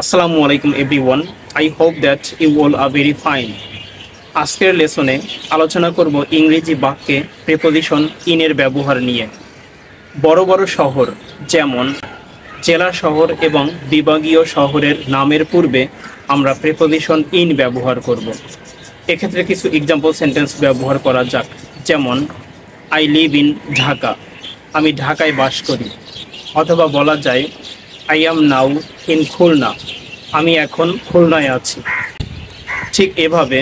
আসসালামু আলাইকুম everyone. I hope that you all are very fine. আজকের লেসনে আলোচনা করব ইংরেজি বাক্যে প্রিপোজিশন ইনের ব্যবহার নিয়ে। বড় বড় শহর যেমন জেলা শহর এবং বিভাগীয় শহরের নামের পূর্বে আমরা প্রিপোজিশন ইন ব্যবহার করব। এক্ষেত্রে কিছু এক্সাম্পল সেন্টেন্স ব্যবহার করা যাক, যেমন আই লিভ ইন ঢাকা, আমি ঢাকায় বাস করি। অথবা বলা যায় I am now in Khulna, আমি এখন খুলনায় আছি। ঠিক এভাবে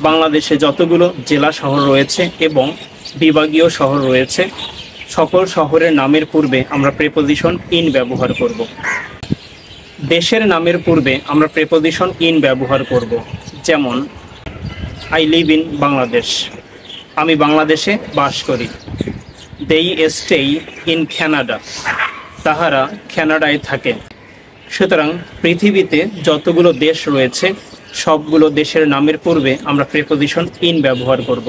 বাংলাদেশে যতগুলো জেলা শহর রয়েছে এবং বিভাগীয় শহর রয়েছে, সকল শহরের নামের পূর্বে আমরা প্রিপোজিশন ইন ব্যবহার করব। দেশের নামের পূর্বে আমরা প্রিপোজিশন ইন ব্যবহার করব, যেমন আই লিভ ইন বাংলাদেশ, আমি বাংলাদেশে বাস করি। দেই স্টে ইন কানাডা, তাহারা কানাডায় থাকে। সুতরাং পৃথিবীতে যতগুলো দেশ রয়েছে সবগুলো দেশের নামের পূর্বে আমরা প্রিপোজিশন ইন ব্যবহার করব।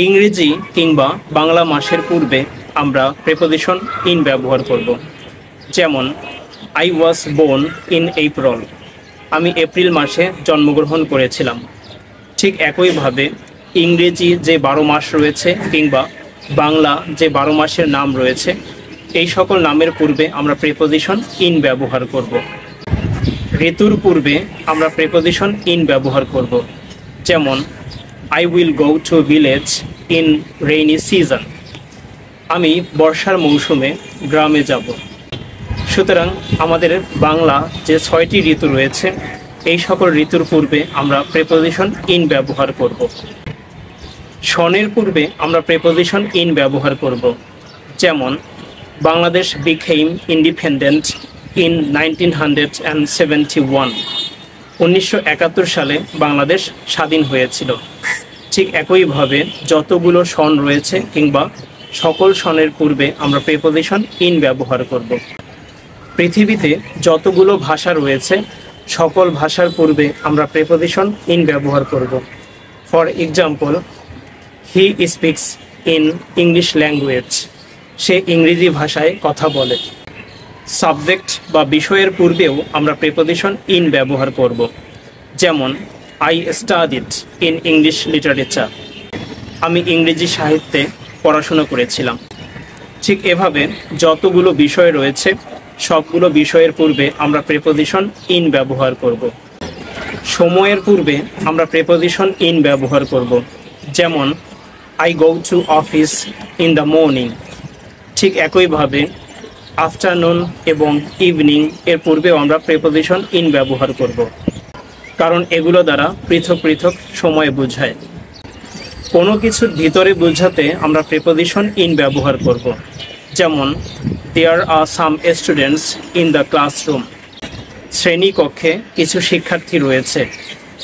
ইংরেজি কিংবা বাংলা মাসের পূর্বে আমরা প্রিপোজিশন ইন ব্যবহার করব, যেমন I was born in April, আমি এপ্রিল মাসে জন্মগ্রহণ করেছিলাম। ঠিক একইভাবে ইংরেজি যে 12 মাস রয়েছে কিংবা বাংলা যে 12 মাসের নাম রয়েছে, এই সকল নামের পূর্বে আমরা প্রিপোজিশন ইন ব্যবহার করব। ঋতুর পূর্বে আমরা প্রিপোজিশন ইন ব্যবহার করব, যেমন I will go to village in rainy season, আমি বর্ষার মৌসুমে গ্রামে যাব। সুতরাং আমাদের বাংলা যে 6টি ঋতু রয়েছে, এই সকল ঋতুর পূর্বে আমরা প্রিপোজিশন ইন ব্যবহার করব। সনের পূর্বে আমরা প্রিপোজিশন ইন ব্যবহার করব, যেমন বাংলাদেশ became independent in 1971, 1971 সালে বাংলাদেশ স্বাধীন হয়েছিল। ঠিক একইভাবে যতগুলো সন রয়েছে কিংবা সকল সনের পূর্বে আমরা প্রিপোজিশন ইন ব্যবহার করব। পৃথিবীতে যতগুলো ভাষা রয়েছে সকল ভাষার পূর্বে আমরা প্রিপোজিশন ইন ব্যবহার করব। For example, he speaks in English language, সে ইংরেজি ভাষায় কথা বলে। সাবজেক্ট বা বিষয়ের পূর্বেও আমরা প্রিপোজিশন ইন ব্যবহার করব, যেমন I studied in English literature, আমি ইংরেজি সাহিত্যে পড়াশোনা করেছিলাম। ঠিক এভাবে যতগুলো বিষয় রয়েছে সবগুলো বিষয়ের পূর্বে আমরা প্রিপোজিশন ইন ব্যবহার করব। সময়ের পূর্বে আমরা প্রিপোজিশন ইন ব্যবহার করব, যেমন I go to office in the morning. ঠিক একইভাবে আফটারনুন এবং ইভিনিং এর পূর্বেও আমরা প্রিপোজিশন ইন ব্যবহার করব, কারণ এগুলো দ্বারা পৃথক পৃথক সময় বোঝায়। কোনো কিছুর ভিতরে বোঝাতে আমরা প্রিপোজিশন ইন ব্যবহার করব, যেমন there are some students in the classroom, শ্রেণীকক্ষে কিছু শিক্ষার্থী রয়েছে।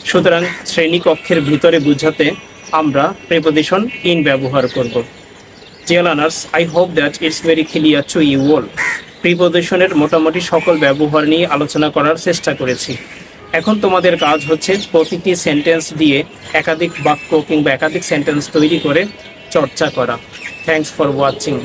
সুতরাং শ্রেণীকক্ষের ভিতরে বোঝাতে আমরা প্রিপোজিশন ইন ব্যবহার করব। Dear learners, I hope that it's very clear to you all. প্রিপোজিশনের মোটামুটি সকল ব্যবহার নিয়ে আলোচনা করার চেষ্টা করেছি। এখন তোমাদের কাজ হচ্ছে প্রতিটি সেন্টেন্স দিয়ে একাধিক বাক্য কিংবা একাধিক সেন্টেন্স তৈরি করে চর্চা করা। Thanks for watching.